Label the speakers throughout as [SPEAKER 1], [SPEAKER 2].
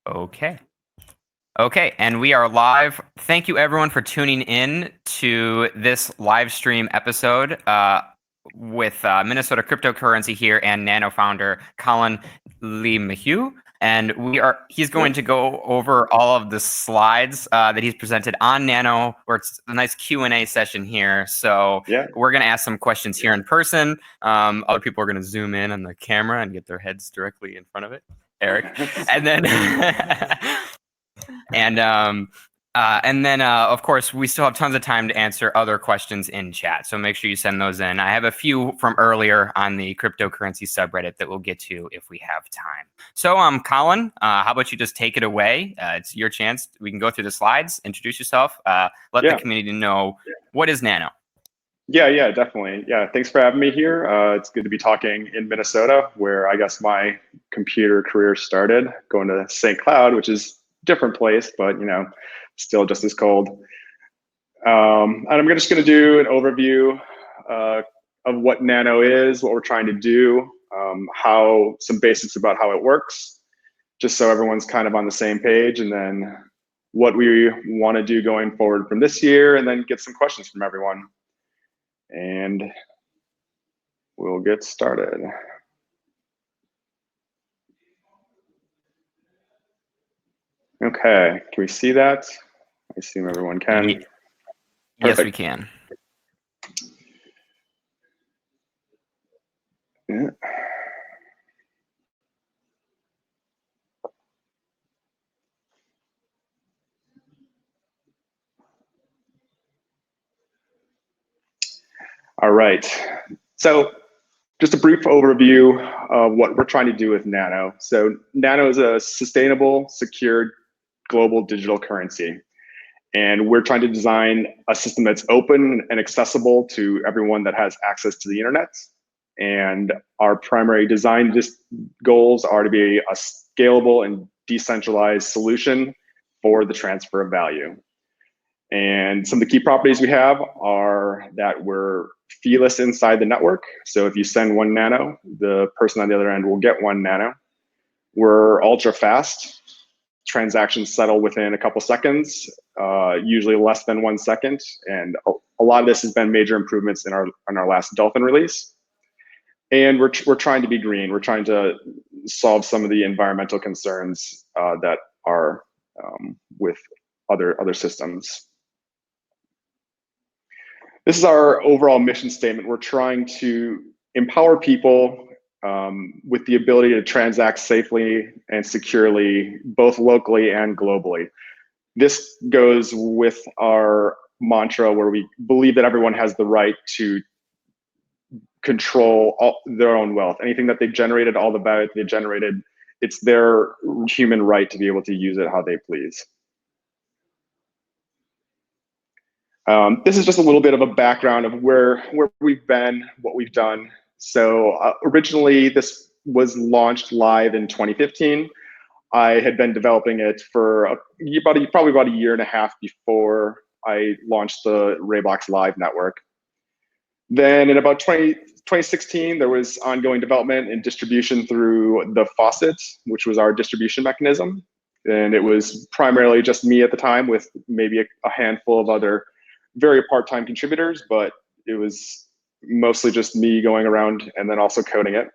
[SPEAKER 1] Okay. Okay, and we are live. Thank you everyone for tuning in to this live stream episode with Minnesota cryptocurrency here and Nano founder Colin LeMahieu. And he's going to go over all of the slides that he's presented on Nano, where it's a nice Q&A session here. So we're going to ask some questions here in person. Other people are going to zoom in on the camera and get their heads directly in front of it. Eric. And then and then, of course, we still have tons of time to answer other questions in chat. So make sure you send those in. I have a few from earlier on the cryptocurrency subreddit that we'll get to if we have time. So, Colin, how about you just take it away? It's your chance. We can go through the slides, introduce yourself, let the community know what is Nano.
[SPEAKER 2] Yeah, definitely. Yeah, thanks for having me here. It's good to be talking in Minnesota, where I guess my computer career started, going to St. Cloud, which is a different place, but still just as cold. And I'm just going to do an overview of what Nano is, what we're trying to do, some basics about how it works, just so everyone's kind of on the same page, and then what we want to do going forward from this year, and then get some questions from everyone. And we'll get started. Okay, can we see that? I assume everyone can.
[SPEAKER 1] Yes, we can.
[SPEAKER 2] Yeah. All right, so just a brief overview of what we're trying to do with Nano. So Nano is a sustainable, secured, global digital currency. And we're trying to design a system that's open and accessible to everyone that has access to the internet. And our primary design goals are to be a scalable and decentralized solution for the transfer of value. And some of the key properties we have are that we're feeless inside the network. So if you send 1 nano, the person on the other end will get 1 nano. We're ultra fast. Transactions settle within a couple seconds, usually less than 1 second. And a lot of this has been major improvements in our last Dolphin release. And we're trying to be green. We're trying to solve some of the environmental concerns that are with other systems. This is our overall mission statement. We're trying to empower people with the ability to transact safely and securely, both locally and globally. This goes with our mantra, where we believe that everyone has the right to control their own wealth. Anything that they've generated, all the value they generated, it's their human right to be able to use it how they please. This is just a little bit of a background of where we've been, what we've done. So originally, this was launched live in 2015. I had been developing it for probably about a year and a half before I launched the Raybox Live network. Then in about 2016, there was ongoing development and distribution through the Faucet, which was our distribution mechanism. And it was primarily just me at the time, with maybe a handful of other very part-time contributors, but it was mostly just me going around and then also coding it.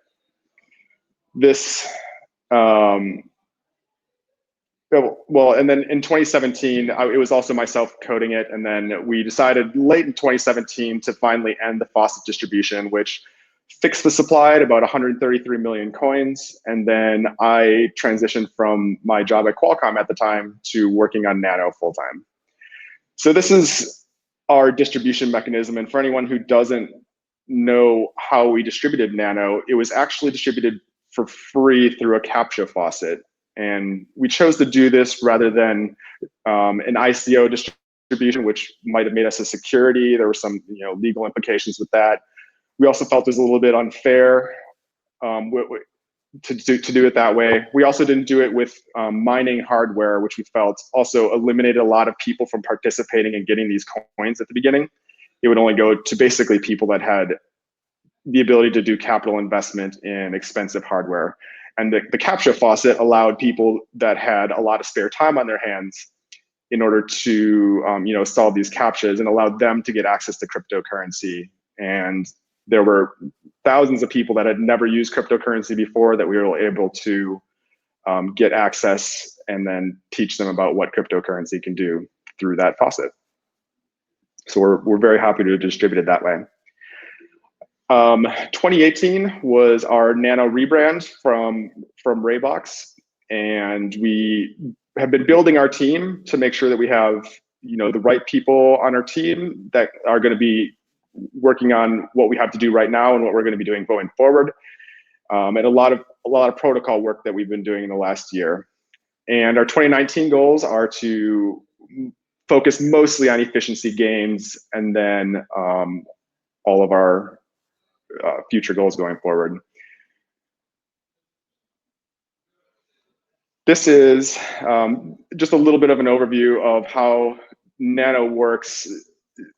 [SPEAKER 2] This, and then in 2017, it was also myself coding it. And then we decided late in 2017 to finally end the Faucet distribution, which fixed the supply at about 133 million coins. And then I transitioned from my job at Qualcomm at the time to working on Nano full-time. So this is our distribution mechanism. And for anyone who doesn't know how we distributed Nano, it was actually distributed for free through a CAPTCHA faucet. And we chose to do this rather than an ICO distribution, which might have made us a security. There were some legal implications with that. We also felt it was a little bit unfair to do it that way. We also didn't do it with mining hardware, which we felt also eliminated a lot of people from participating and getting these coins at the beginning. It would only go to basically people that had the ability to do capital investment in expensive hardware. And the CAPTCHA faucet allowed people that had a lot of spare time on their hands in order to solve these CAPTCHAs, and allowed them to get access to cryptocurrency. And there were thousands of people that had never used cryptocurrency before that we were able to get access and then teach them about what cryptocurrency can do through that faucet. So we're very happy to distribute it that way. 2018 was our Nano rebrand from Raybox, and we have been building our team to make sure that we have the right people on our team that are going to be working on what we have to do right now and what we're going to be doing going forward, and a lot of protocol work that we've been doing in the last year. And our 2019 goals are to focus mostly on efficiency gains, and then all of our future goals going forward. This is just a little bit of an overview of how Nano works.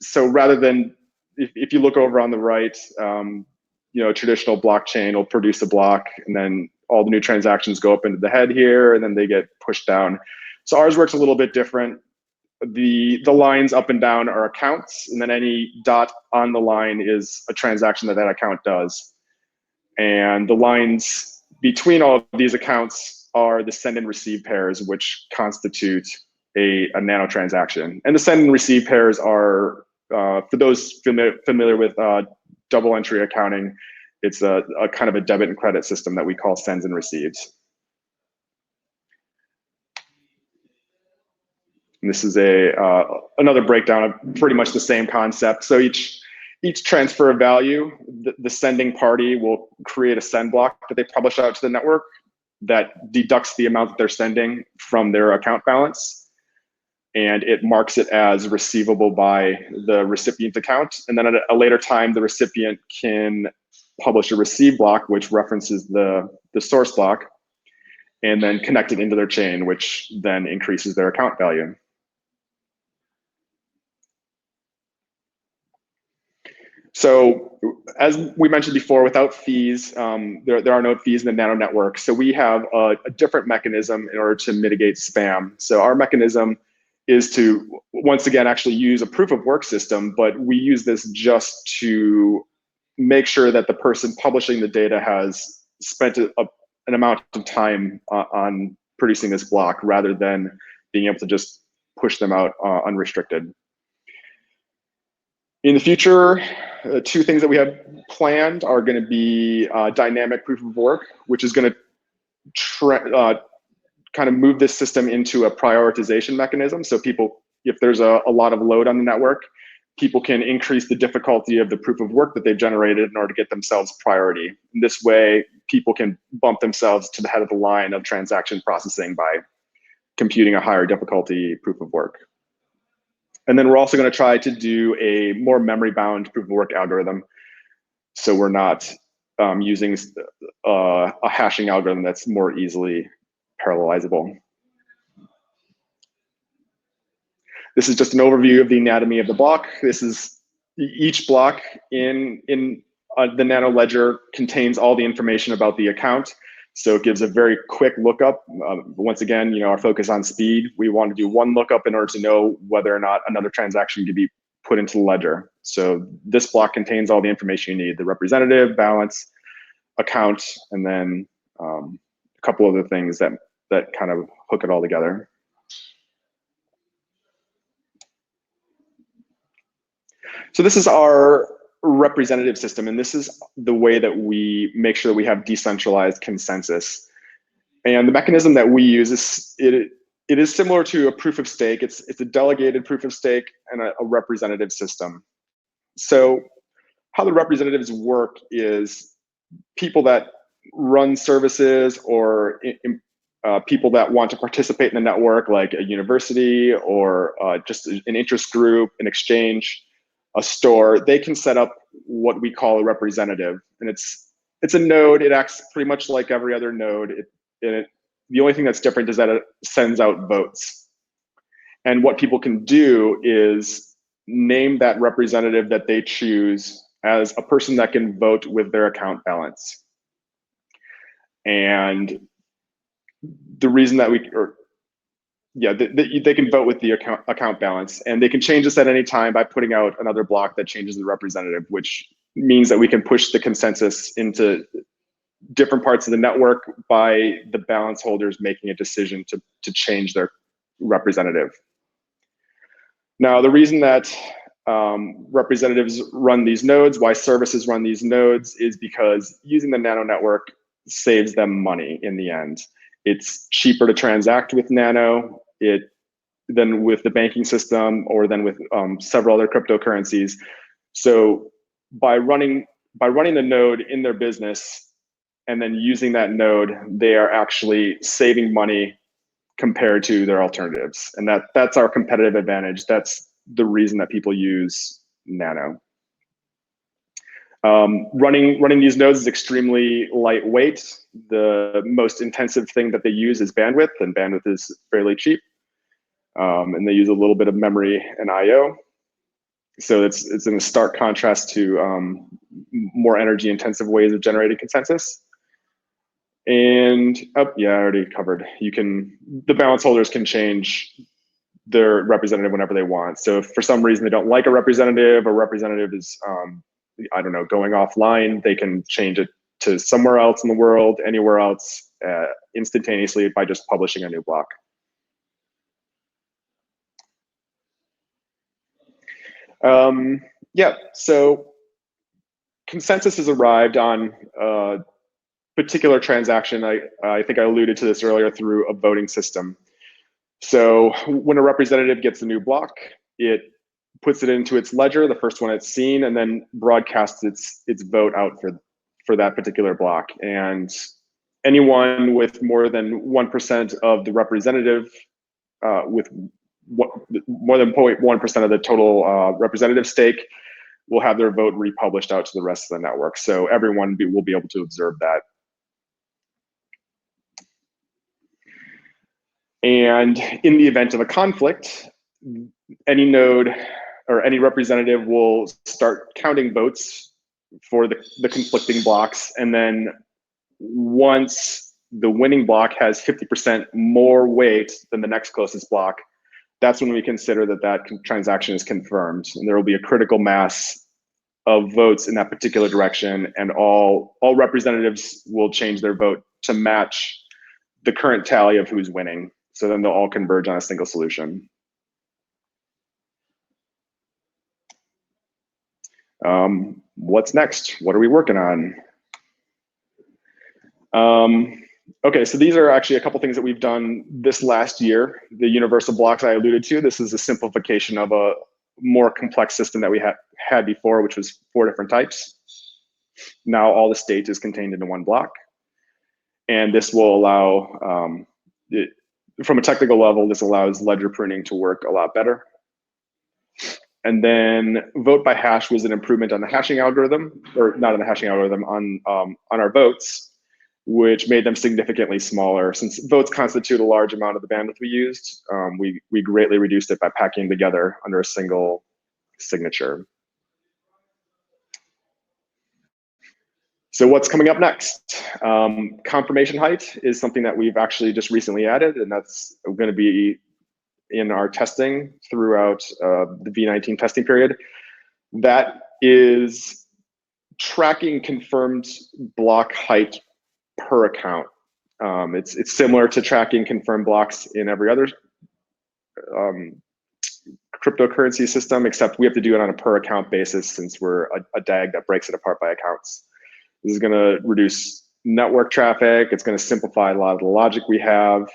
[SPEAKER 2] So rather than, if you look over on the right, a traditional blockchain will produce a block, and then all the new transactions go up into the head here, and then they get pushed down. So ours works a little bit different. The lines up and down are accounts, and then any dot on the line is a transaction that account does. And the lines between all of these accounts are the send and receive pairs, which constitute a Nano transaction. And the send and receive pairs are, for those familiar with double entry accounting, it's a kind of a debit and credit system that we call sends and receives. And this is another breakdown of pretty much the same concept. So each transfer of value, the sending party will create a send block that they publish out to the network that deducts the amount that they're sending from their account balance, and it marks it as receivable by the recipient account. And then at a later time, the recipient can publish a receive block, which references the source block, and then connect it into their chain, which then increases their account value. So as we mentioned before, without fees, there are no fees in the Nano network. So we have a different mechanism in order to mitigate spam. So our mechanism is to, once again, actually use a proof of work system, but we use this just to make sure that the person publishing the data has spent an amount of time on producing this block, rather than being able to just push them out unrestricted. In the future, two things that we have planned are going to be dynamic proof of work, which is going to kind of move this system into a prioritization mechanism. So people, if there's a lot of load on the network, people can increase the difficulty of the proof of work that they've generated in order to get themselves priority. In this way, people can bump themselves to the head of the line of transaction processing by computing a higher difficulty proof of work. And then we're also going to try to do a more memory-bound proof of work algorithm. So we're not using a hashing algorithm that's more easily parallelizable. This is just an overview of the anatomy of the block. This is each block in the Nano ledger contains all the information about the account. So it gives a very quick lookup. Once again, our focus on speed. We want to do one lookup in order to know whether or not another transaction can be put into the ledger. So this block contains all the information you need: the representative, balance, account, and then a couple other things that kind of hook it all together. So this is our representative system, and this is the way that we make sure that we have decentralized consensus. And the mechanism that we use is it is similar to a proof of stake. It's a delegated proof of stake and a representative system. So how the representatives work is people that run services or people that want to participate in the network, like a university or just an interest group, an exchange, a store, they can set up what we call a representative. And it's a node. It acts pretty much like every other node. The only thing that's different is that it sends out votes. And what people can do is name that representative that they choose as a person that can vote with their account balance. And the reason that they can vote with the account balance, and they can change this at any time by putting out another block that changes the representative, which means that we can push the consensus into different parts of the network by the balance holders making a decision to change their representative. Now, the reason that representatives run these nodes, why services run these nodes, is because using the Nano network saves them money in the end. It's cheaper to transact with Nano than with the banking system or than with several other cryptocurrencies. So by running the node in their business and then using that node, they are actually saving money compared to their alternatives. And that's our competitive advantage. That's the reason that people use Nano. Running these nodes is extremely lightweight. The most intensive thing that they use is bandwidth, and bandwidth is fairly cheap. And they use a little bit of memory and I/O. So it's in a stark contrast to more energy intensive ways of generating consensus. And yeah, I already covered. The balance holders can change their representative whenever they want. So if for some reason they don't like a representative is, I don't know, going offline, they can change it to somewhere else in the world, anywhere else, instantaneously by just publishing a new block. Yeah, so consensus has arrived on a particular transaction. I think I alluded to this earlier through a voting system. So when a representative gets a new block, it puts it into its ledger, the first one it's seen, and then broadcasts its vote out for that particular block. And anyone with more than 1% of the representative, with more than 0.1% of the total representative stake, will have their vote republished out to the rest of the network. So everyone will be able to observe that. And in the event of a conflict, any node or any representative will start counting votes for the conflicting blocks. And then once the winning block has 50% more weight than the next closest block, that's when we consider that transaction is confirmed. And there will be a critical mass of votes in that particular direction, and all representatives will change their vote to match the current tally of who's winning. So then they'll all converge on a single solution. What's next? What are we working on? Okay, so these are actually a couple things that we've done this last year. The universal blocks I alluded to, this is a simplification of a more complex system that we had before, which was 4 different types. Now all the state is contained into one block. And this will allow, from a technical level, this allows ledger pruning to work a lot better. And then vote by hash was an improvement on the hashing algorithm, or not on the hashing algorithm, on our votes, which made them significantly smaller. Since votes constitute a large amount of the bandwidth we used, we greatly reduced it by packing together under a single signature. So what's coming up next? Confirmation height is something that we've actually just recently added, and that's going to be in our testing throughout the V19 testing period. That is tracking confirmed block height per account. It's similar to tracking confirmed blocks in every other cryptocurrency system, except we have to do it on a per account basis since we're a DAG that breaks it apart by accounts. This is going to reduce network traffic. It's going to simplify a lot of the logic we have,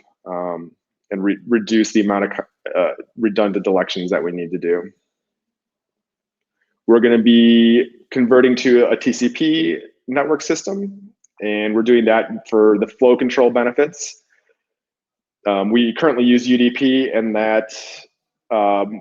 [SPEAKER 2] and reduce the amount of redundant elections that we need to do. We're going to be converting to a TCP network system, and we're doing that for the flow control benefits. We currently use UDP, and that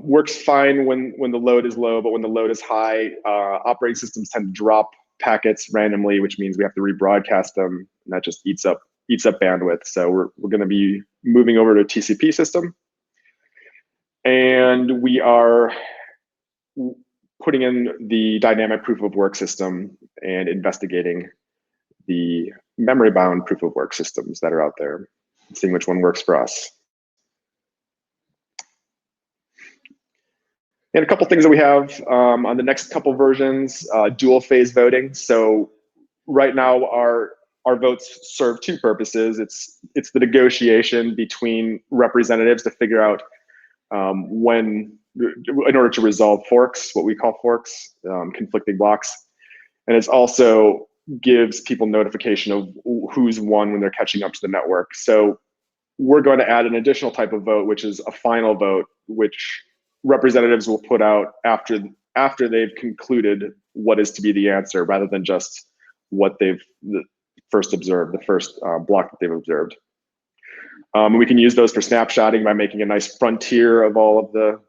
[SPEAKER 2] works fine when the load is low, but when the load is high, operating systems tend to drop packets randomly, which means we have to rebroadcast them, and that just eats up bandwidth. So we're going to be moving over to a TCP system, and we are putting in the dynamic proof of work system and investigating the memory-bound proof of work systems that are out there, seeing which one works for us. And a couple things that we have on the next couple versions, dual phase voting. So right now our votes serve two purposes. It's the negotiation between representatives to figure out when, in order to resolve forks, what we call forks, conflicting blocks. And it's also gives people notification of who's won when they're catching up to the network. So we're going to add an additional type of vote, which is a final vote, which representatives will put out after they've concluded what is to be the answer, rather than just what they've first observed, the first block that they've observed. We can use those for snapshotting by making a nice frontier of all of the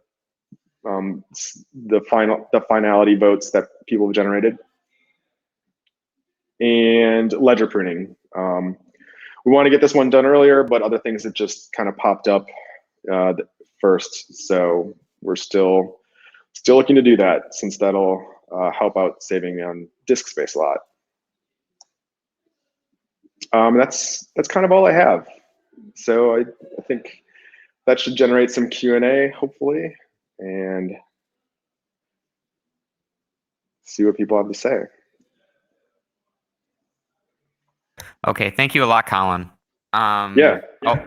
[SPEAKER 2] finality votes that people have generated. And ledger pruning. We want to get this one done earlier, but other things have just kind of popped up first. So we're still looking to do that, since that'll help out saving on disk space a lot. That's kind of all I have. So I think that should generate some Q&A, hopefully, and see what people have to say.
[SPEAKER 1] Okay, thank you a lot, Colin.
[SPEAKER 2] Yeah.
[SPEAKER 1] Oh.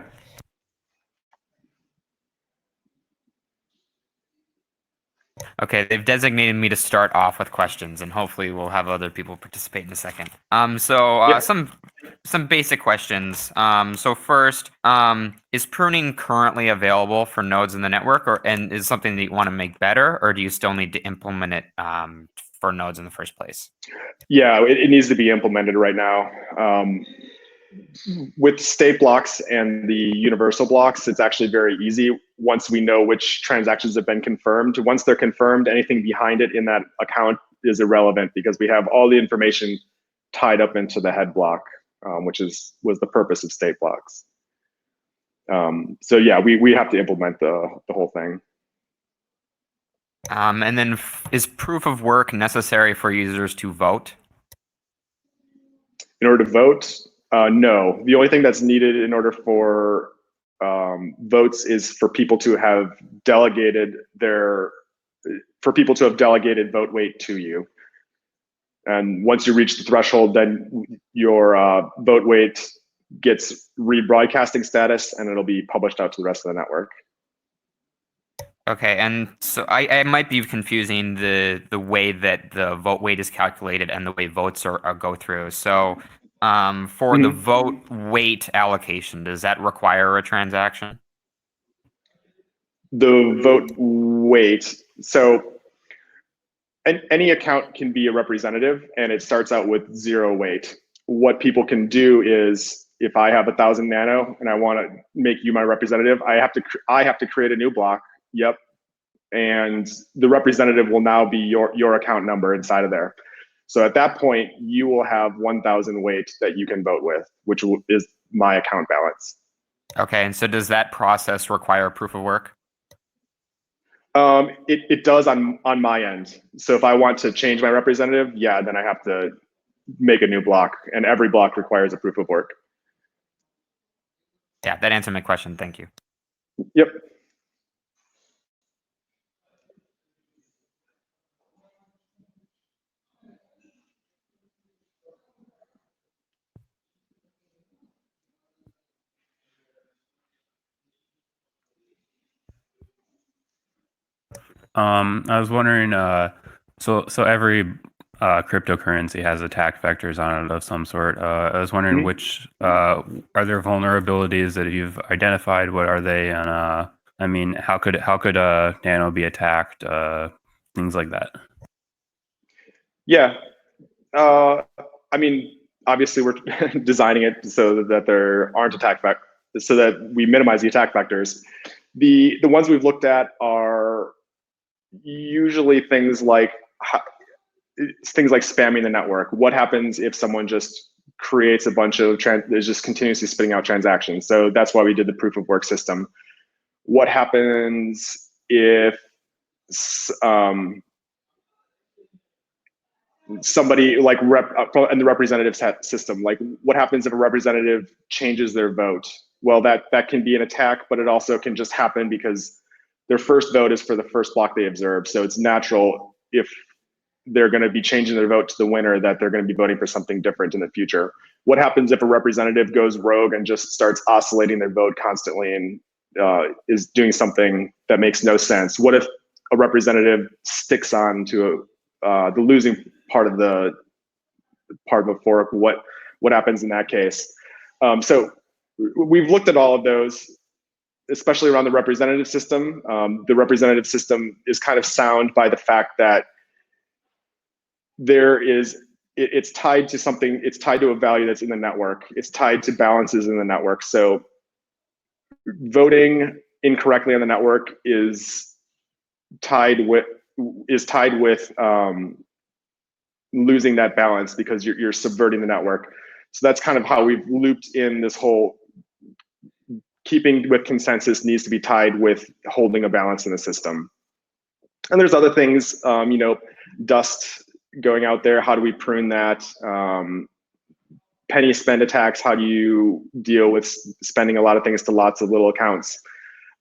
[SPEAKER 1] Okay, they've designated me to start off with questions, and hopefully we'll have other people participate in a second. Some basic questions. So first, is pruning currently available for nodes in the network, and is something that you want to make better, or do you still need to implement it for nodes in the first place?
[SPEAKER 2] Yeah, it needs to be implemented right now. With state blocks and the universal blocks, it's actually very easy once we know which transactions have been confirmed. Once they're confirmed, anything behind it in that account is irrelevant, because we have all the information tied up into the head block, which was the purpose of state blocks. So yeah, we have to implement the whole thing.
[SPEAKER 1] And then is proof of work necessary for users to vote?
[SPEAKER 2] In order to vote, no. The only thing that's needed in order for votes is for people to have delegated vote weight to you. And once you reach the threshold, then your vote weight gets rebroadcasting status, and it'll be published out to the rest of the network.
[SPEAKER 1] Okay, and so I might be confusing the way that the vote weight is calculated and the way votes are go through. So for the vote weight allocation, does that require a transaction?
[SPEAKER 2] The vote weight. So any account can be a representative, and it starts out with 0 weight. What people can do is, if I have 1,000 Nano and I want to make you my representative, I have to create a new block. Yep. And the representative will now be your account number inside of there. So at that point, you will have 1,000 weight that you can vote with, which is my account balance.
[SPEAKER 1] Okay, and so does that process require proof of work?
[SPEAKER 2] It does on my end. So if I want to change my representative, yeah, then I have to make a new block, and every block requires a proof of work.
[SPEAKER 1] Yeah, that answered my question. Thank you.
[SPEAKER 2] Yep.
[SPEAKER 3] I was wondering, so every cryptocurrency has attack vectors on it of some sort. I was wondering which are there vulnerabilities that you've identified? What are they? And I mean, how could Nano be attacked? Things like that.
[SPEAKER 2] Yeah. I mean, obviously we're designing it so that there aren't attack vectors, so that we minimize the attack vectors. The ones we've looked at are usually things like spamming the network. What happens if someone just creates a bunch of is just continuously spitting out transactions? So that's why we did the proof of work system. What happens if somebody like in the representative system, like what happens if a representative changes their vote? Well, that can be an attack, but it also can just happen because their first vote is for the first block they observe. So it's natural if they're going to be changing their vote to the winner that they're going to be voting for something different in the future. What happens if a representative goes rogue and just starts oscillating their vote constantly and is doing something that makes no sense? What if a representative sticks on to the losing part of a fork? What happens in that case? So we've looked at all of those, especially around the representative system. The representative system is kind of sound by the fact that it's tied to something, it's tied to a value that's in the network. It's tied to balances in the network. So voting incorrectly on the network is tied with losing that balance because you're subverting the network. So that's kind of how we've looped in this whole keeping with consensus needs to be tied with holding a balance in the system. And there's other things, dust going out there. How do we prune that? Penny spend attacks. How do you deal with spending a lot of things to lots of little accounts?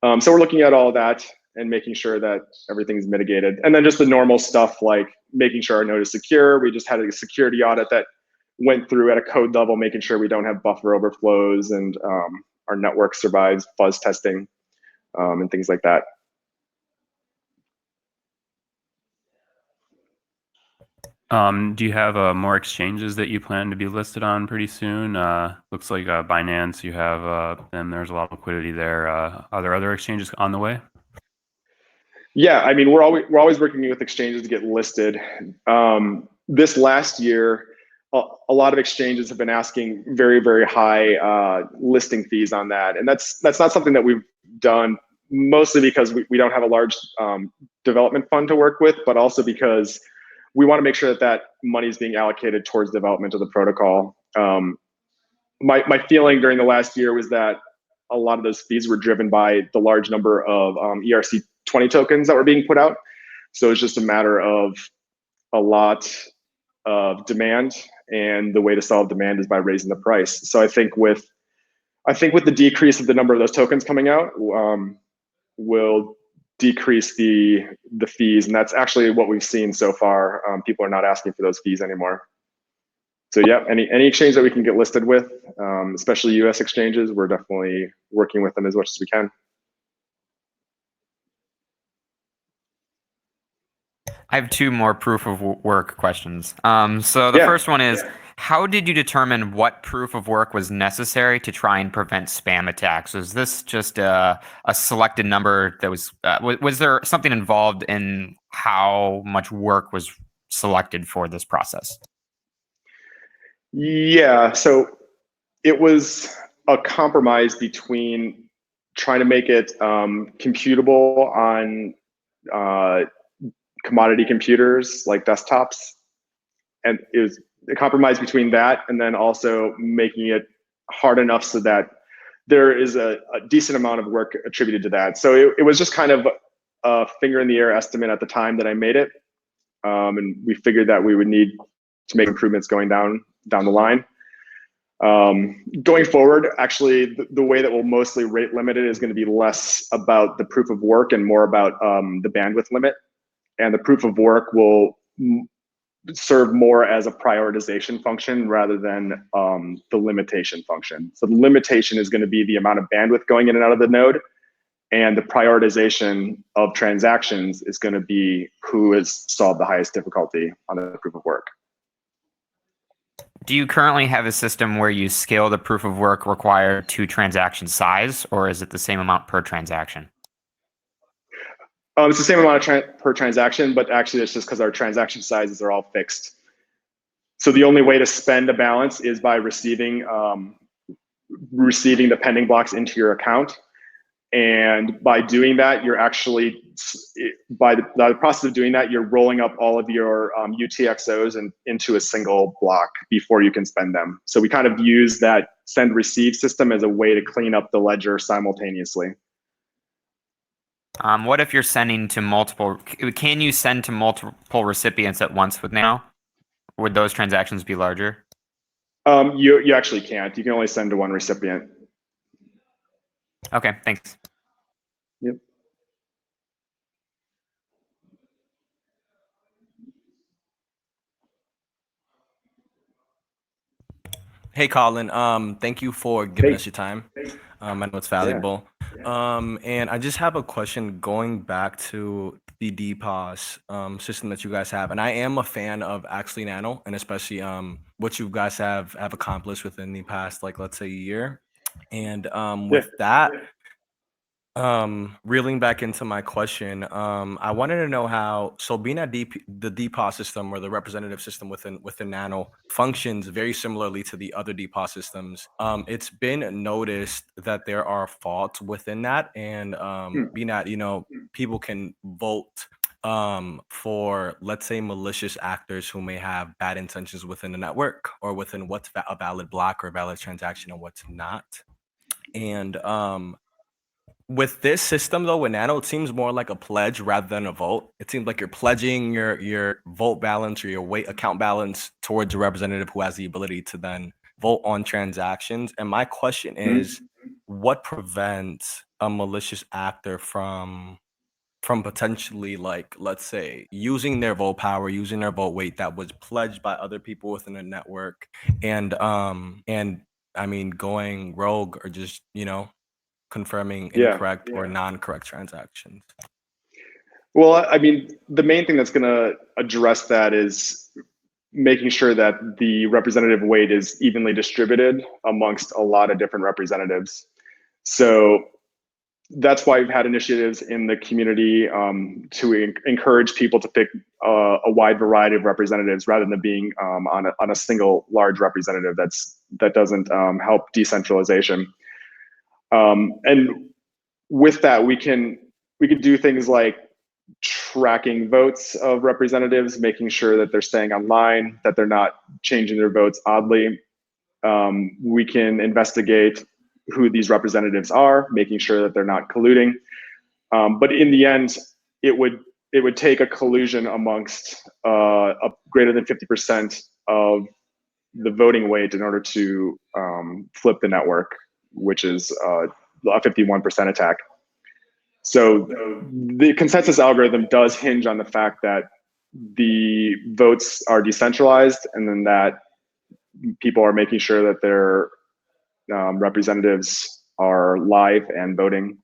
[SPEAKER 2] So we're looking at all that and making sure that everything's mitigated. And then just the normal stuff like making sure our node is secure. We just had a security audit that went through at a code level, making sure we don't have buffer overflows and our network survives fuzz testing and things like that.
[SPEAKER 3] Do you have more exchanges that you plan to be listed on pretty soon? Looks like Binance, you have them. There's a lot of liquidity there. Are there other exchanges on the way?
[SPEAKER 2] Yeah, I mean, we're always working with exchanges to get listed. This last year, a lot of exchanges have been asking very, very high listing fees on that, and that's not something that we've done, mostly because we don't have a large development fund to work with, but also because we want to make sure that money is being allocated towards development of the protocol. My feeling during the last year was that a lot of those fees were driven by the large number of ERC20 tokens that were being put out. So it's just a matter of a lot of demand, and the way to solve demand is by raising the price. So I think with the decrease of the number of those tokens coming out, will decrease the fees, and that's actually what we've seen so far. People are not asking for those fees anymore. So yeah, any exchange that we can get listed with, especially US exchanges, we're definitely working with them as much as we can.
[SPEAKER 1] I have two more proof of work questions. So the first one is, how did you determine what proof of work was necessary to try and prevent spam attacks? Was this just a selected number that was there something involved in how much work was selected for this process?
[SPEAKER 2] Yeah, so it was a compromise between trying to make it computable on commodity computers like desktops, and it was a compromise between that and then also making it hard enough so that there is a decent amount of work attributed to that. So it was just kind of a finger in the air estimate at the time that I made it, and we figured that we would need to make improvements going down the line. Going forward, actually, the way that we'll mostly rate limit it is going to be less about the proof of work and more about the bandwidth limit. And the proof of work will serve more as a prioritization function rather than the limitation function. So the limitation is going to be the amount of bandwidth going in and out of the node, and the prioritization of transactions is going to be who has solved the highest difficulty on the proof of work.
[SPEAKER 1] Do you currently have a system where you scale the proof of work required to transaction size, or is it the same amount per transaction?
[SPEAKER 2] It's the same amount per transaction, but actually it's just because our transaction sizes are all fixed. So the only way to spend a balance is by receiving the pending blocks into your account. And by doing that, you're actually, by the process of doing that, you're rolling up all of your UTXOs into a single block before you can spend them. So we kind of use that send receive system as a way to clean up the ledger simultaneously.
[SPEAKER 1] What if you're sending to multiple? Can you send to multiple recipients at once with Nano? Would those transactions be larger?
[SPEAKER 2] You actually can't. You can only send to one recipient.
[SPEAKER 1] Okay, thanks.
[SPEAKER 2] Yep.
[SPEAKER 4] Hey, Colin. Thank you for giving us your time. I know it's valuable. And I just have a question going back to the DPoS system that you guys have. And I am a fan of actually Nano, and especially what you guys have accomplished within the past, like, let's say, year. And with that, reeling back into my question, I wanted to know how, so being at the DPoS system or the representative system within Nano functions very similarly to the other DPoS systems. It's been noticed that there are faults within that, and being that, people can vote for, let's say, malicious actors who may have bad intentions within the network or within what's a valid block or a valid transaction and what's not. And with this system, though, with Nano, it seems more like a pledge rather than a vote. It seems like you're pledging your vote balance or your weight account balance towards a representative who has the ability to then vote on transactions. And my question is, what prevents a malicious actor from potentially, like, let's say, using their vote power, using their vote weight that was pledged by other people within the network, and I mean, going rogue or just confirming incorrect or non-correct transactions?
[SPEAKER 2] Well, I mean, the main thing that's going to address that is making sure that the representative weight is evenly distributed amongst a lot of different representatives. So that's why we've had initiatives in the community to encourage people to pick a wide variety of representatives rather than being on a single large representative that doesn't help decentralization. And with that, we can do things like tracking votes of representatives, making sure that they're staying online, that they're not changing their votes oddly. We can investigate who these representatives are, making sure that they're not colluding. But in the end, it would take a collusion amongst a greater than 50% of the voting weight in order to flip the network, which is a 51% attack. So the consensus algorithm does hinge on the fact that the votes are decentralized, and then that people are making sure that their representatives are live and voting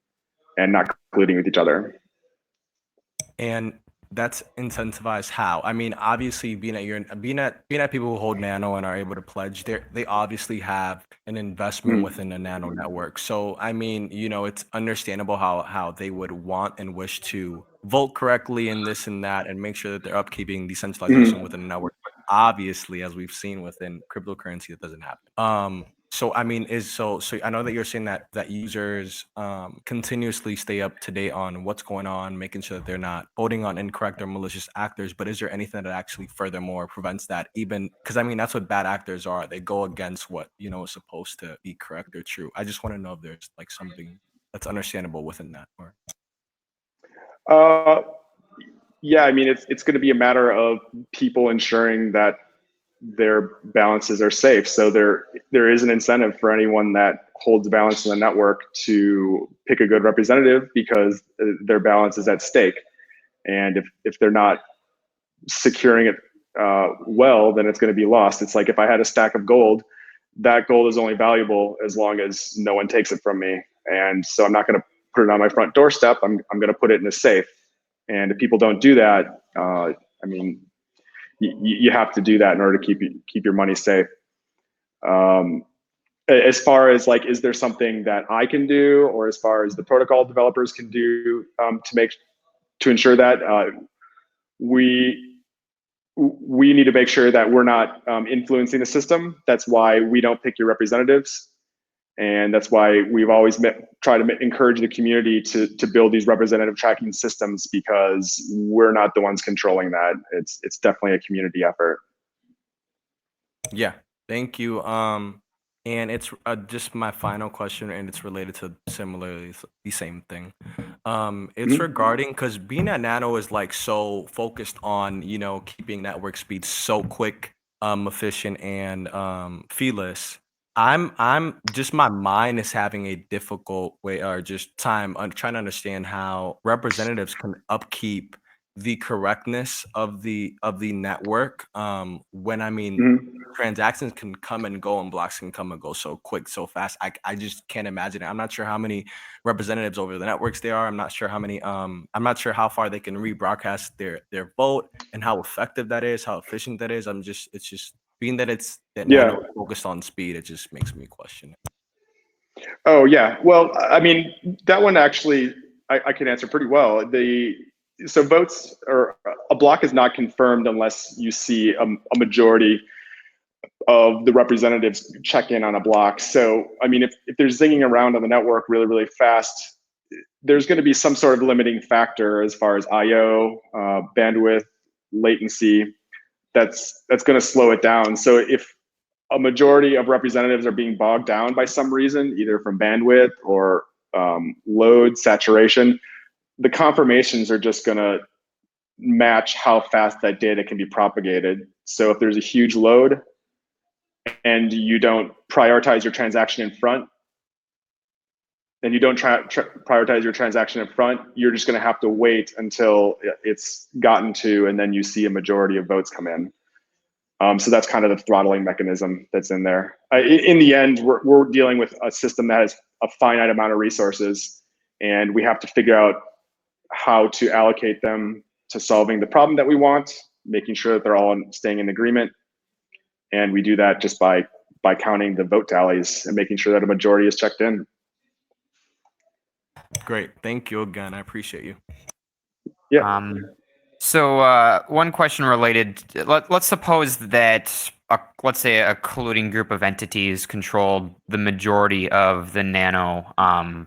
[SPEAKER 2] and not colluding with each other.
[SPEAKER 4] And that's incentivized how? I mean, obviously, being at people who hold Nano and are able to pledge, they obviously have an investment within the Nano network. So, I mean, it's understandable how they would want and wish to vote correctly in this and that and make sure that they're upkeeping decentralization within the network. But obviously, as we've seen within cryptocurrency, that doesn't happen. So I mean, so I know that you're saying that users continuously stay up to date on what's going on, making sure that they're not voting on incorrect or malicious actors. But is there anything that actually furthermore prevents that? Even because I mean, that's what bad actors are. They go against what is supposed to be correct or true. I just want to know if there's like something that's understandable within that.
[SPEAKER 2] Yeah, I mean, it's going to be a matter of people ensuring that their balances are safe. So there is an incentive for anyone that holds balance in the network to pick a good representative because their balance is at stake. And if they're not securing it well, then it's going to be lost. It's like if I had a stack of gold, that gold is only valuable as long as no one takes it from me. And so I'm not going to put it on my front doorstep. I'm going to put it in a safe. And if people don't do that, I mean, you have to do that in order to keep your money safe. As far as like, is there something that I can do, or as far as the protocol developers can do to ensure that we need to make sure that we're not influencing the system. That's why we don't pick your representatives. And that's why we've always tried to encourage the community to build these representative tracking systems, because we're not the ones controlling that. It's definitely a community effort.
[SPEAKER 4] Yeah, thank you. And it's just my final question, and it's related to similarly the same thing. It's regarding, because being at Nano is like so focused on keeping network speed so quick efficient and feeless. I'm just, my mind is having a difficult way, or just time trying to understand how representatives can upkeep the correctness of the network. When I mean,
[SPEAKER 2] Mhm.
[SPEAKER 4] transactions can come and go and blocks can come and go so quick, so fast. I just can't imagine it. I'm not sure how many representatives over the networks there are. I'm not sure how many. I'm not sure how far they can rebroadcast their vote and how effective that is, how efficient that is. It's just being that
[SPEAKER 2] Yeah.
[SPEAKER 4] Nano is focused on speed, it just makes me question it.
[SPEAKER 2] Oh yeah. Well, I mean, that one actually I can answer pretty well. So votes, or a block is not confirmed unless you see a majority of the representatives check in on a block. So I mean, if they're zinging around on the network really, really fast, there's going to be some sort of limiting factor as far as IO, bandwidth, latency. That's going to slow it down. So if a majority of representatives are being bogged down by some reason, either from bandwidth or load saturation, the confirmations are just going to match how fast that data can be propagated. So if there's a huge load and you don't prioritize your transaction in front, and you don't prioritize your transaction in front, you're just going to have to wait until it's gotten to, and then you see a majority of votes come in. So that's kind of the throttling mechanism that's in there. In the end, we're dealing with a system that has a finite amount of resources, and we have to figure out how to allocate them to solving the problem that we want, making sure that they're all staying in agreement. And we do that just by counting the vote tallies and making sure that a majority is checked in.
[SPEAKER 4] Great. Thank you again. I appreciate you.
[SPEAKER 2] Yeah.
[SPEAKER 1] So one question related. Let's suppose that let's say a colluding group of entities controlled the majority of the Nano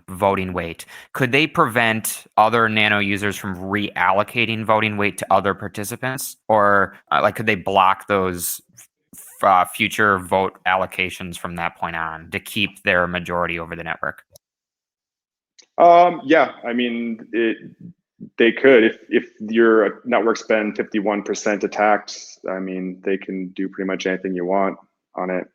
[SPEAKER 1] voting weight. Could they prevent other Nano users from reallocating voting weight to other participants, or like could they block those future vote allocations from that point on to keep their majority over the network?
[SPEAKER 2] Yeah, I mean, they could. If your network's been 51% attacked, I mean, they can do pretty much anything you want on it.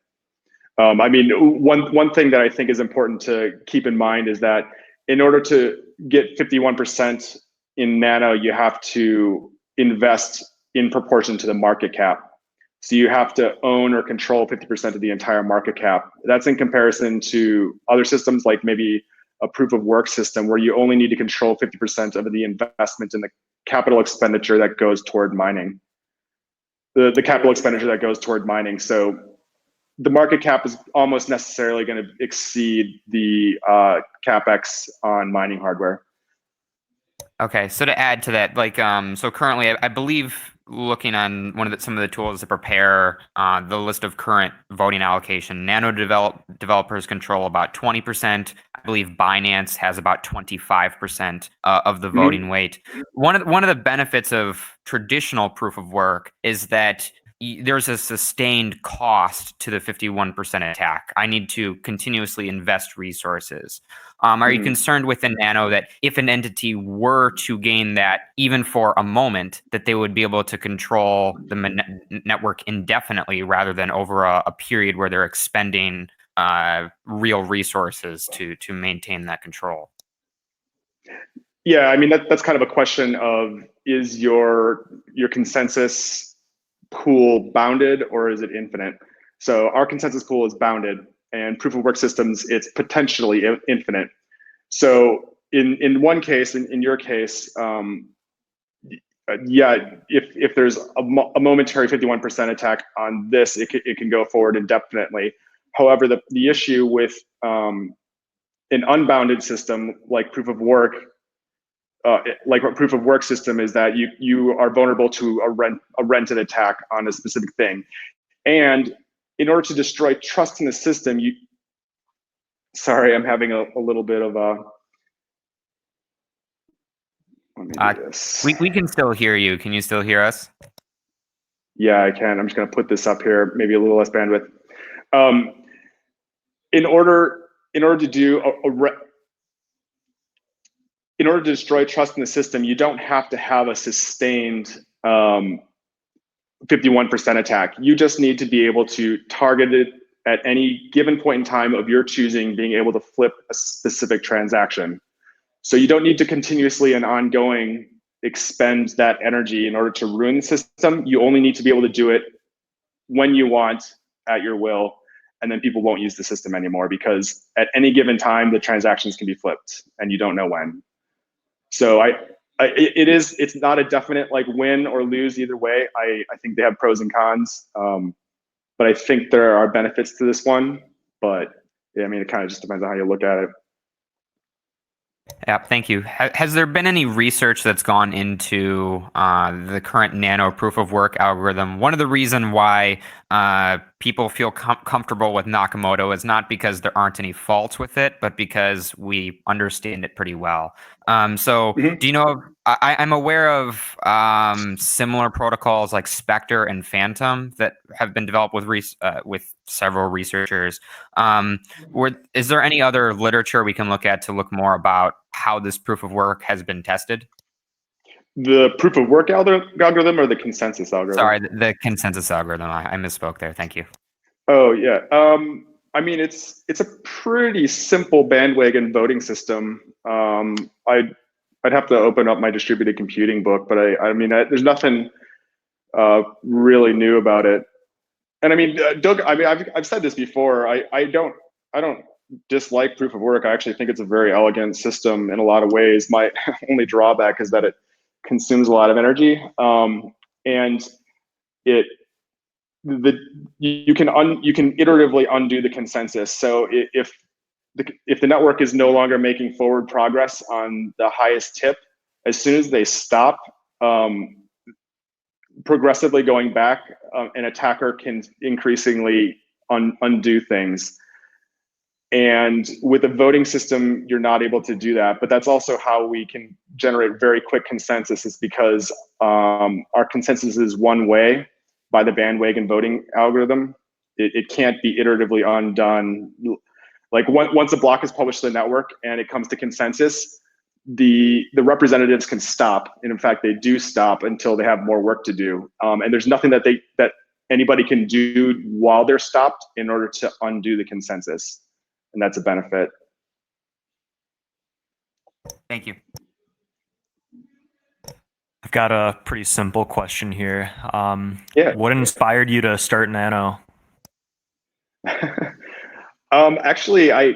[SPEAKER 2] I mean, one thing that I think is important to keep in mind is that in order to get 51% in Nano, you have to invest in proportion to the market cap. So you have to own or control 50% of the entire market cap. That's in comparison to other systems like maybe a proof of work system where you only need to control 50% of the investment in the capital expenditure that goes toward mining. The capital expenditure that goes toward mining. So the market cap is almost necessarily going to exceed the capex on mining hardware.
[SPEAKER 1] Okay, so to add to that, like, so currently, I believe looking on some of the tools to prepare the list of current voting allocation, Nano developers control about 20%. I believe Binance has about 25% of the voting weight. One of the benefits of traditional proof of work is that there's a sustained cost to the 51% attack. I need to continuously invest resources. Are you concerned within Nano that if an entity were to gain that, even for a moment, that they would be able to control the network indefinitely rather than over a period where they're expending real resources to maintain that control?
[SPEAKER 2] Yeah, I mean, that's kind of a question of, is your consensus pool bounded or is it infinite? So our consensus pool is bounded, and proof of work systems, it's potentially infinite. So in one case, in your case, yeah, if there's a momentary 51% attack on this, it can go forward indefinitely. However, the issue with an unbounded system like proof of work, like a proof of work system, is that you are vulnerable to a rented attack on a specific thing. And in order to destroy trust in the system, sorry, I'm having a little bit of a, let me do this.
[SPEAKER 1] We can still hear you. Can you still hear us?
[SPEAKER 2] Yeah, I can. I'm just going to put this up here, maybe a little less bandwidth. In order to do in order to destroy trust in the system, you don't have to have a sustained 51% attack. You just need to be able to target it at any given point in time of your choosing, being able to flip a specific transaction. So you don't need to continuously and ongoing expend that energy in order to ruin the system. You only need to be able to do it when you want, at your will, and then people won't use the system anymore, because at any given time, the transactions can be flipped and you don't know when. So it's not a definite like win or lose either way. I think they have pros and cons, but I think there are benefits to this one. But yeah, I mean, it kind of just depends on how you look at it.
[SPEAKER 1] Yeah, thank you. Has there been any research that's gone into the current Nano proof of work algorithm? One of the reasons why people feel comfortable with Nakamoto is not because there aren't any faults with it, but because we understand it pretty well. Do you know? I'm aware of similar protocols like Spectre and Phantom that have been developed with several researchers. Is there any other literature we can look at to look more about how this proof of work has been tested?
[SPEAKER 2] The proof of work algorithm or the consensus algorithm?
[SPEAKER 1] Sorry, the consensus algorithm. I misspoke there. Thank you.
[SPEAKER 2] Oh yeah. I mean, it's a pretty simple bandwagon voting system. I'd have to open up my distributed computing book, but I mean, there's nothing really new about it. And I mean, Doug, I mean, I've said this before. I don't dislike proof of work. I actually think it's a very elegant system in a lot of ways. My only drawback is that it consumes a lot of energy, and you can iteratively undo the consensus. So if the network is no longer making forward progress on the highest tip, as soon as they stop progressively going back, an attacker can increasingly undo things. And with a voting system, you're not able to do that. But that's also how we can generate very quick consensus, is because our consensus is one way by the bandwagon voting algorithm. It can't be iteratively undone. Like once a block is published to the network and it comes to consensus, the representatives can stop. And in fact, they do stop until they have more work to do. And there's nothing that anybody can do while they're stopped in order to undo the consensus. And that's a benefit.
[SPEAKER 1] Thank you.
[SPEAKER 5] I've got a pretty simple question here.
[SPEAKER 2] Yeah.
[SPEAKER 5] What inspired you to start Nano?
[SPEAKER 2] Actually, I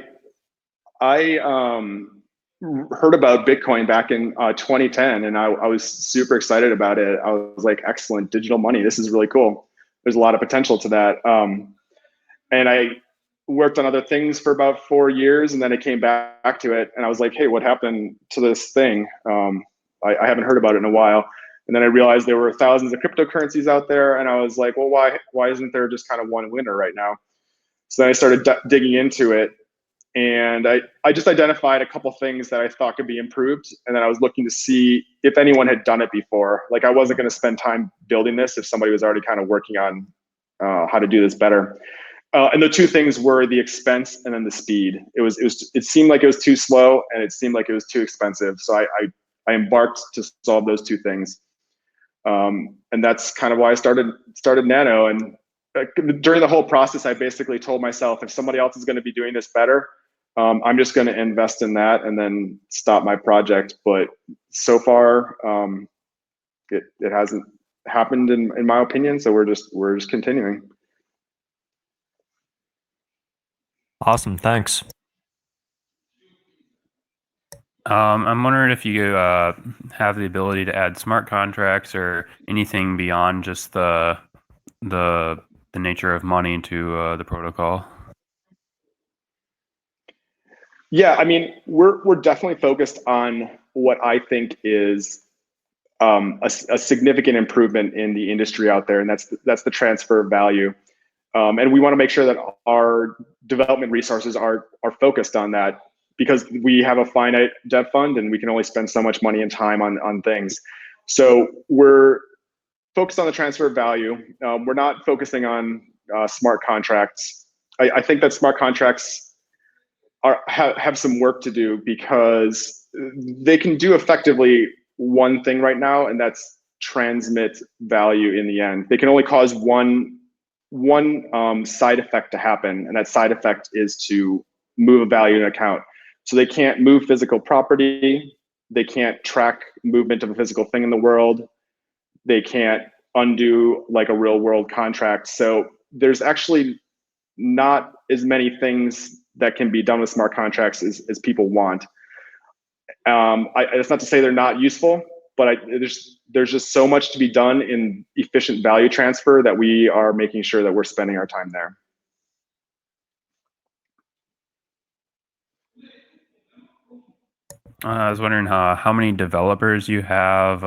[SPEAKER 2] heard about Bitcoin back in 2010, and I was super excited about it. I was like, excellent, digital money. This is really cool. There's a lot of potential to that. And I worked on other things for about 4 years, and then I came back to it, and I was like, hey, what happened to this thing? I haven't heard about it in a while. And then I realized there were thousands of cryptocurrencies out there, and I was like, well, why isn't there just kind of one winner right now? So then I started digging into it, and I just identified a couple things that I thought could be improved, and then I was looking to see if anyone had done it before. Like, I wasn't going to spend time building this if somebody was already kind of working on how to do this better. And the two things were the expense and then the speed. It seemed like it was too slow, and it seemed like it was too expensive. So I embarked to solve those two things, and that's kind of why I started Nano. And during the whole process, I basically told myself, if somebody else is going to be doing this better, I'm just going to invest in that and then stop my project. But so far, it hasn't happened in my opinion. So we're just continuing.
[SPEAKER 5] Awesome, thanks.
[SPEAKER 3] I'm wondering if you have the ability to add smart contracts or anything beyond just the nature of money to the protocol.
[SPEAKER 2] Yeah, I mean, we're definitely focused on what I think is a significant improvement in the industry out there, and that's the transfer of value. And we want to make sure that our development resources are focused on that, because we have a finite dev fund and we can only spend so much money and time on things. So we're focused on the transfer of value. We're not focusing on smart contracts. I think that smart contracts have some work to do, because they can do effectively one thing right now, and that's transmit value in the end. They can only cause one side effect to happen, and that side effect is to move a value in an account. So they can't move physical property, they can't track movement of a physical thing in the world, they can't undo like a real world contract. So there's actually not as many things that can be done with smart contracts as people want. It's not to say they're not useful, but there's just so much to be done in efficient value transfer that we are making sure that we're spending our time there.
[SPEAKER 3] I was wondering how many developers you have.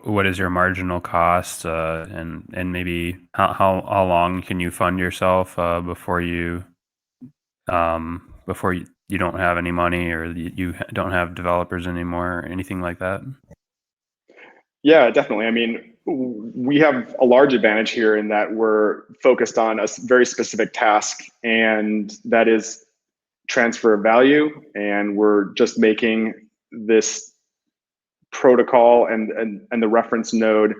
[SPEAKER 3] What is your marginal cost, and maybe how long can you fund yourself before you don't have any money, or you don't have developers anymore, or anything like that?
[SPEAKER 2] Yeah, definitely. I mean, we have a large advantage here in that we're focused on a very specific task, and that is transfer of value. And we're just making this protocol and the reference node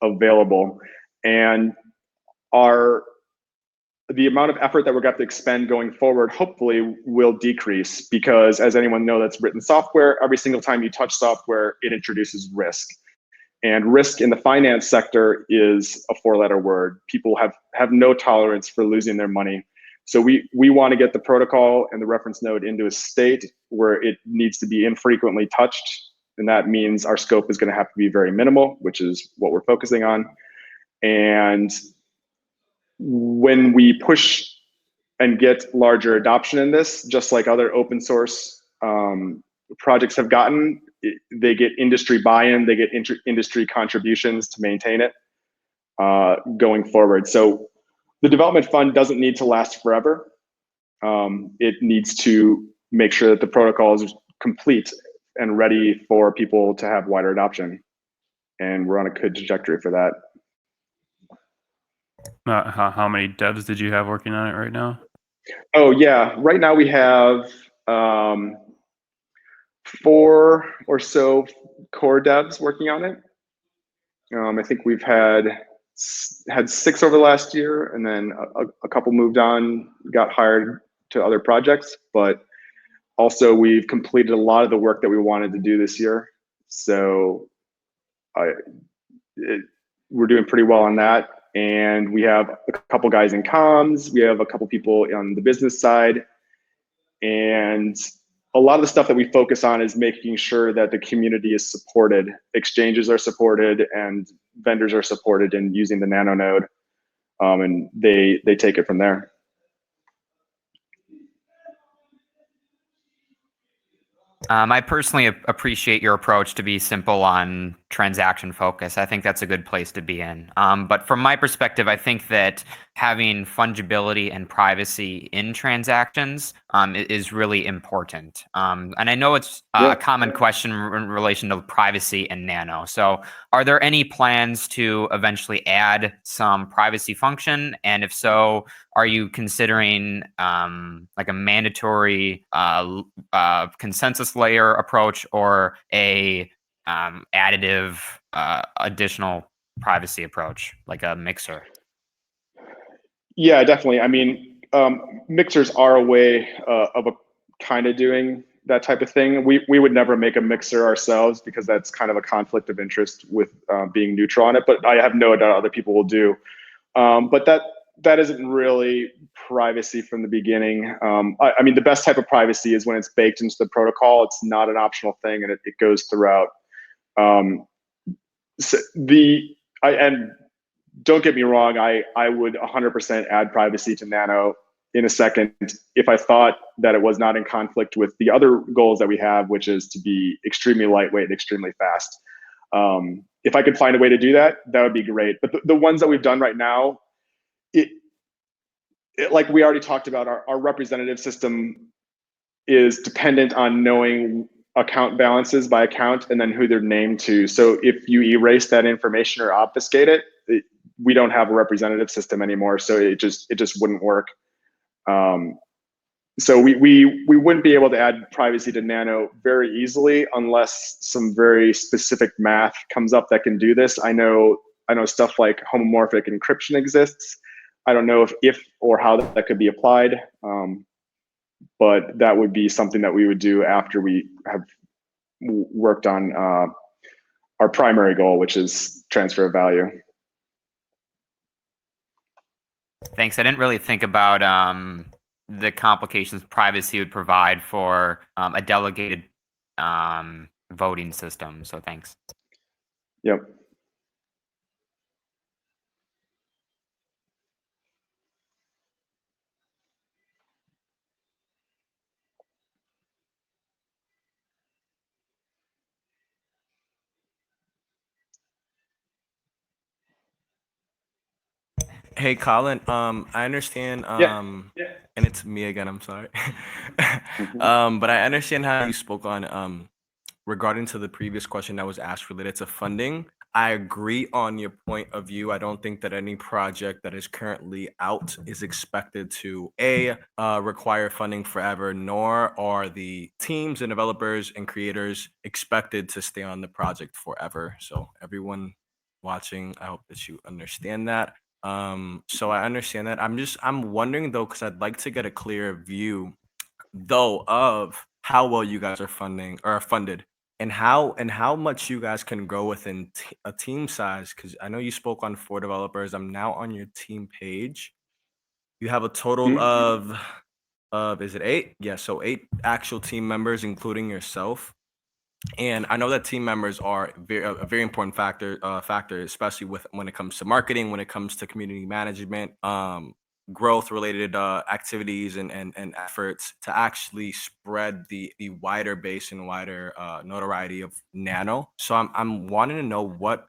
[SPEAKER 2] available. And the amount of effort that we're going to expend going forward hopefully will decrease, because as anyone knows that's written software, every single time you touch software, it introduces risk. And risk in the finance sector is a 4-letter word. People have no tolerance for losing their money. So we want to get the protocol and the reference node into a state where it needs to be infrequently touched. And that means our scope is going to have to be very minimal, which is what we're focusing on. And when we push and get larger adoption in this, just like other open source projects have gotten, they get industry buy-in, they get industry contributions to maintain it going forward. So the development fund doesn't need to last forever. It needs to make sure that the protocol is complete and ready for people to have wider adoption. And we're on a good trajectory for that.
[SPEAKER 3] How many devs did you have working on it right now?
[SPEAKER 2] Oh yeah, right now we have 4 or so core devs working on it. I think we've had 6 over the last year, and then a couple moved on, got hired to other projects, but also we've completed a lot of the work that we wanted to do this year. So we're doing pretty well on that. And we have a couple guys in comms, we have a couple people on the business side, and a lot of the stuff that we focus on is making sure that the community is supported, exchanges are supported, and vendors are supported in using the Nano node, and they take it from there.
[SPEAKER 1] I personally appreciate your approach to be simple on transaction focus. I think that's a good place to be in. But from my perspective, I think that having fungibility and privacy in transactions is really important. And I know it's a common question in relation to privacy and Nano. So are there any plans to eventually add some privacy function? And if so, are you considering like a mandatory consensus layer approach, or a additive additional privacy approach, like a mixer?
[SPEAKER 2] Yeah, definitely. I mean, mixers are a way of a kind of doing that type of thing. We would never make a mixer ourselves because that's kind of a conflict of interest with being neutral on it, but I have no doubt other people will do. But that isn't really privacy from the beginning. I mean, the best type of privacy is when it's baked into the protocol. It's not an optional thing, and it goes throughout. And don't get me wrong, I would 100% add privacy to Nano in a second if I thought that it was not in conflict with the other goals that we have, which is to be extremely lightweight and extremely fast. If I could find a way to do that, that would be great. But the ones that we've done right now, like we already talked about, our representative system is dependent on knowing account balances by account and then who they're named to. So if you erase that information or obfuscate it, we don't have a representative system anymore. So it just wouldn't work. So we wouldn't be able to add privacy to Nano very easily unless some very specific math comes up that can do this. I know stuff like homomorphic encryption exists. I don't know if or how that could be applied, but that would be something that we would do after we have worked on our primary goal, which is transfer of value.
[SPEAKER 1] Thanks. I didn't really think about the complications privacy would provide for a delegated voting system. So thanks.
[SPEAKER 2] Yep.
[SPEAKER 4] Hey, Colin. I understand.
[SPEAKER 2] Yeah.
[SPEAKER 4] And it's me again. I'm sorry. But I understand how you spoke on regarding to the previous question that was asked related to funding. I agree on your point of view. I don't think that any project that is currently out is expected to require funding forever, nor are the teams and developers and creators expected to stay on the project forever. So everyone watching, I hope that you understand that. So I understand that. I'm wondering though, because I'd like to get a clear view though of how well you guys are funded and how much you guys can grow within a team size. Because I know you spoke on 4 developers. I'm now on your team page. You have a total of is it 8? Yeah, so 8 actual team members, including yourself. And I know that team members are a very important factor, especially when it comes to marketing, when it comes to community management, growth related activities and efforts to actually spread the wider base and wider notoriety of Nano. So I'm wanting to know what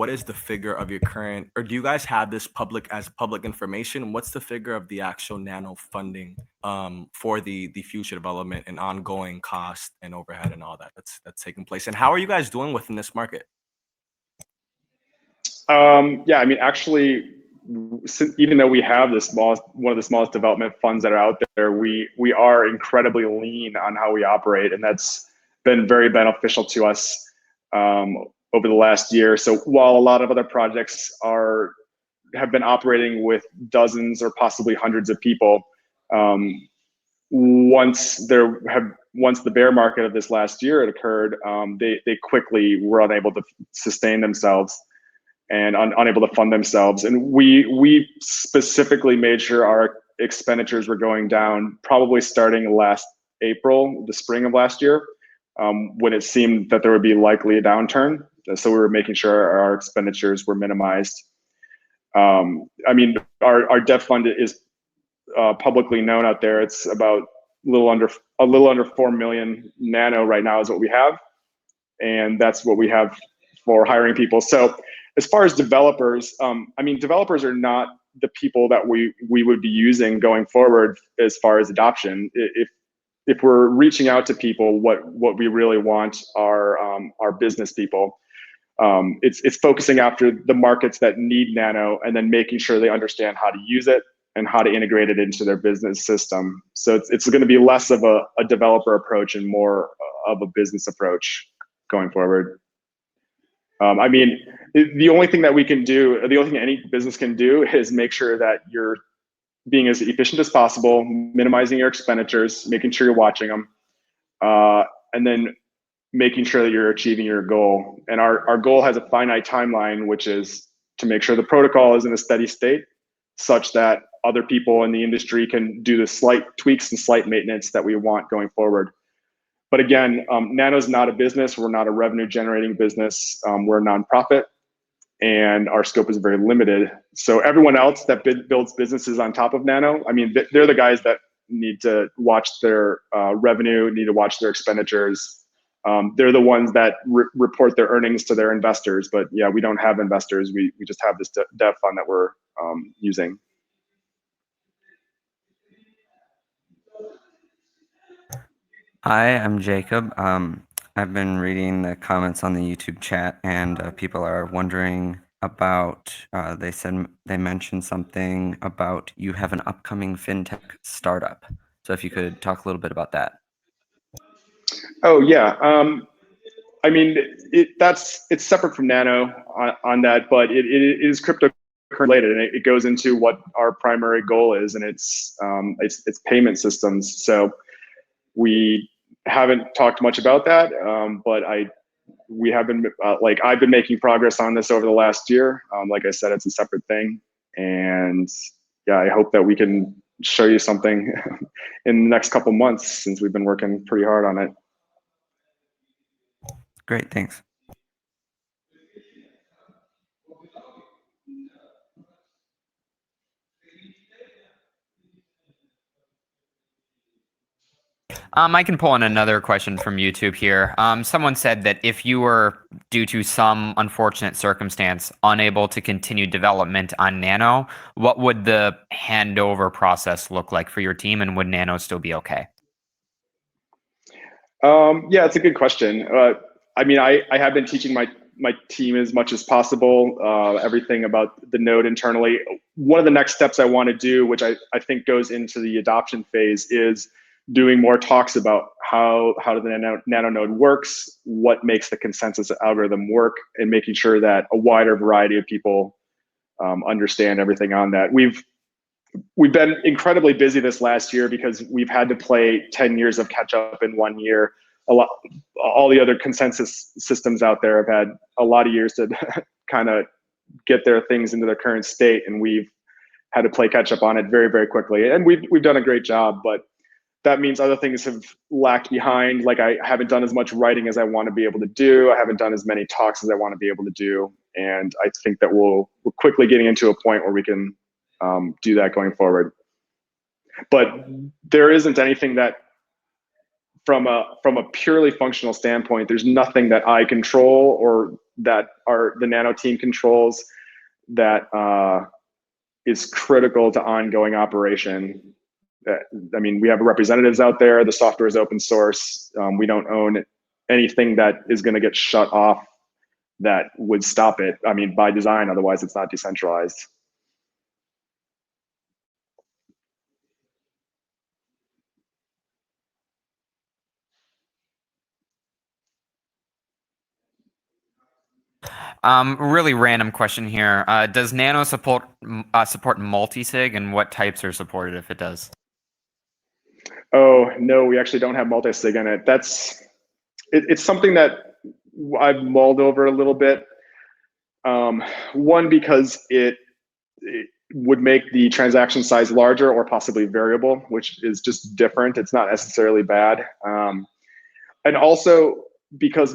[SPEAKER 4] is the figure of your current, or do you guys have this public information? What's the figure of the actual Nano funding for the future development and ongoing cost and overhead and all that that's taking place? And how are you guys doing within this market?
[SPEAKER 2] Yeah, I mean, actually, even though we have one of the smallest development funds that are out there, we are incredibly lean on how we operate, and that's been very beneficial to us over the last year. So while a lot of other projects have been operating with dozens or possibly hundreds of people, once the bear market of this last year had occurred, they quickly were unable to sustain themselves and unable to fund themselves. And we specifically made sure our expenditures were going down, probably starting last April, the spring of last year, when it seemed that there would be likely a downturn. So we were making sure our expenditures were minimized. I mean, our debt fund is publicly known out there. It's about a little under 4 million Nano right now is what we have, and that's what we have for hiring people. So as far as developers, I mean, developers are not the people that we would be using going forward as far as adoption. If we're reaching out to people, what we really want are business people. It's focusing after the markets that need Nano and then making sure they understand how to use it and how to integrate it into their business system. So it's going to be less of a developer approach and more of a business approach going forward. I mean, the only thing that we can do, the only thing any business can do is make sure that you're being as efficient as possible, minimizing your expenditures, making sure you're watching them, and then making sure that you're achieving your goal. And our goal has a finite timeline, which is to make sure the protocol is in a steady state such that other people in the industry can do the slight tweaks and slight maintenance that we want going forward. But again, Nano's not a business. We're not a revenue generating business. We're a nonprofit, and our scope is very limited. So everyone else that builds businesses on top of Nano, I mean, they're the guys that need to watch their revenue, need to watch their expenditures. They're the ones that report their earnings to their investors. But yeah, we don't have investors. We just have this dev fund that we're using.
[SPEAKER 6] Hi, I'm Jacob. I've been reading the comments on the YouTube chat, and people are wondering about, they mentioned something about you have an upcoming fintech startup. So if you could talk a little bit about that.
[SPEAKER 2] Oh yeah. I mean, it's separate from Nano on that, but it is crypto related, and it goes into what our primary goal is, and it's payment systems. So we haven't talked much about that, but we have been I've been making progress on this over the last year. Like I said, it's a separate thing, and yeah, I hope that we can show you something in the next couple months, since we've been working pretty hard on it.
[SPEAKER 6] Great, thanks.
[SPEAKER 1] I can pull in another question from YouTube here. Someone said that if you were, due to some unfortunate circumstance, unable to continue development on Nano, what would the handover process look like for your team, and would Nano still be okay?
[SPEAKER 2] Yeah, it's a good question. I mean, I have been teaching my team as much as possible, everything about the node internally. One of the next steps I want to do, which I think goes into the adoption phase, is doing more talks about how the Nano node works, what makes the consensus algorithm work, and making sure that a wider variety of people understand everything on that. We've been incredibly busy this last year because we've had to play 10 years of catch up in 1 year. All the other consensus systems out there have had a lot of years to kind of get their things into their current state, and we've had to play catch up on it very, very quickly. And we've done a great job, but that means other things have lagged behind. Like, I haven't done as much writing as I want to be able to do. I haven't done as many talks as I want to be able to do. And I think that we're quickly getting into a point where we can do that going forward. But there isn't anything that, from a purely functional standpoint, there's nothing that I control or that the Nano team controls that is critical to ongoing operation. I mean, we have representatives out there. The software is open source. We don't own anything that is going to get shut off that would stop it. I mean, by design, otherwise it's not decentralized.
[SPEAKER 1] Really random question here. Does Nano support multi-sig, and what types are supported if it does?
[SPEAKER 2] Oh no, we actually don't have multi-sig in it. It's something that I've mulled over a little bit. One, because it would make the transaction size larger or possibly variable, which is just different. It's not necessarily bad. And also because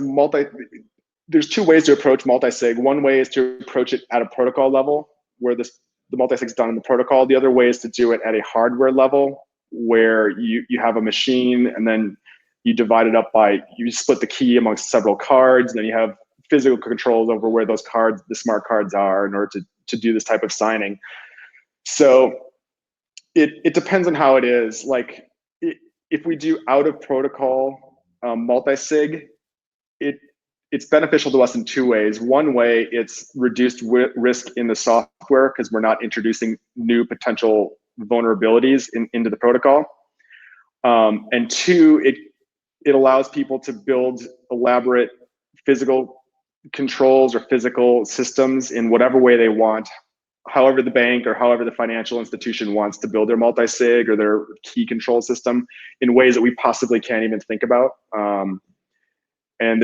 [SPEAKER 2] there's two ways to approach multi-sig. One way is to approach it at a protocol level, where the multi-sig is done in the protocol. The other way is to do it at a hardware level, where you have a machine and then you divide it up by, you split the key amongst several cards, and then you have physical controls over where those cards, the smart cards, are in order to do this type of signing. So it depends on how it is. Like, if we do out of protocol multi-sig, it's beneficial to us in two ways. One way, it's reduced risk in the software because we're not introducing new potential vulnerabilities into the protocol. And two, it allows people to build elaborate physical controls or physical systems in whatever way they want, however the bank or however the financial institution wants to build their multi-sig or their key control system, in ways that we possibly can't even think about. And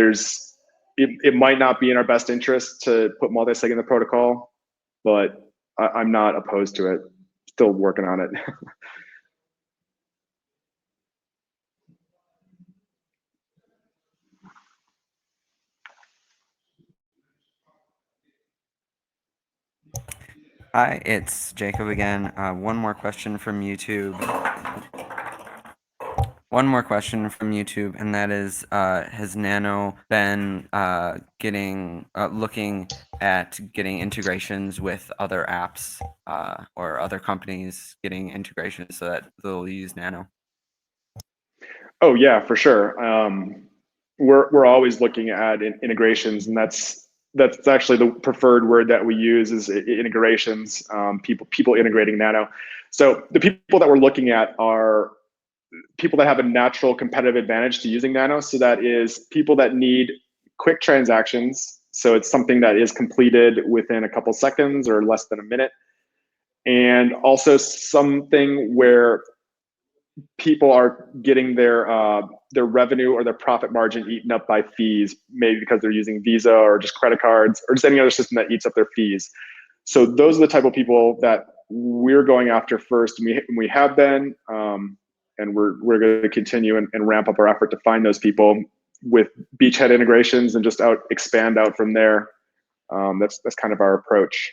[SPEAKER 2] it might not be in our best interest to put multi-sig in the protocol, but I'm not opposed to it. Still working on it.
[SPEAKER 6] Hi, it's Jacob again. One more question from YouTube. And that is, has Nano been looking at getting integrations with other apps or other companies getting integrations so that they'll use Nano?
[SPEAKER 2] Oh yeah, for sure. We're always looking at integrations, and that's actually the preferred word that we use, is integrations. People integrating Nano. So the people that we're looking at are people that have a natural competitive advantage to using Nano. So that is people that need quick transactions. So it's something that is completed within a couple seconds or less than a minute. And also something where people are getting their revenue or their profit margin eaten up by fees, maybe because they're using Visa or just credit cards or just any other system that eats up their fees. So those are the type of people that we're going after first, and we have been, and we're going to continue and ramp up our effort to find those people with beachhead integrations and just expand out from there. That's kind of our approach.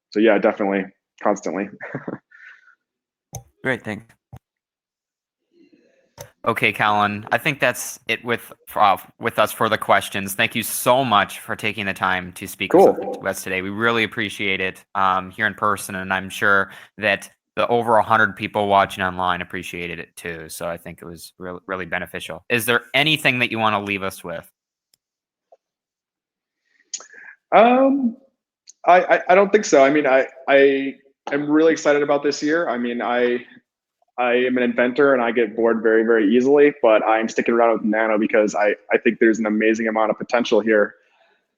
[SPEAKER 2] So yeah, definitely, constantly.
[SPEAKER 6] Great, thanks.
[SPEAKER 1] Okay, Colin, I think that's it with us for the questions. Thank you so much for taking the time to speak
[SPEAKER 2] Cool.
[SPEAKER 1] with us today. We really appreciate it here in person, and I'm sure that the over 100 people watching online appreciated it too. So I think it was really beneficial. Is there anything that you want to leave us with?
[SPEAKER 2] I don't think so. I mean, I am really excited about this year. I mean, I am an inventor and I get bored very, very easily, but I'm sticking around with Nano because I think there's an amazing amount of potential here.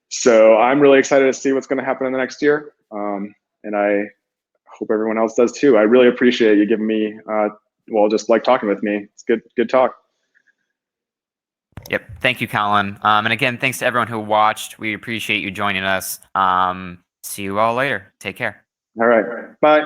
[SPEAKER 2] So I'm really excited to see what's going to happen in the next year. And I hope everyone else does too. I really appreciate you giving me, just like talking with me. It's good talk.
[SPEAKER 1] Yep. Thank you, Colin. And again, thanks to everyone who watched. We appreciate you joining us. See you all later. Take care.
[SPEAKER 2] All right. Bye.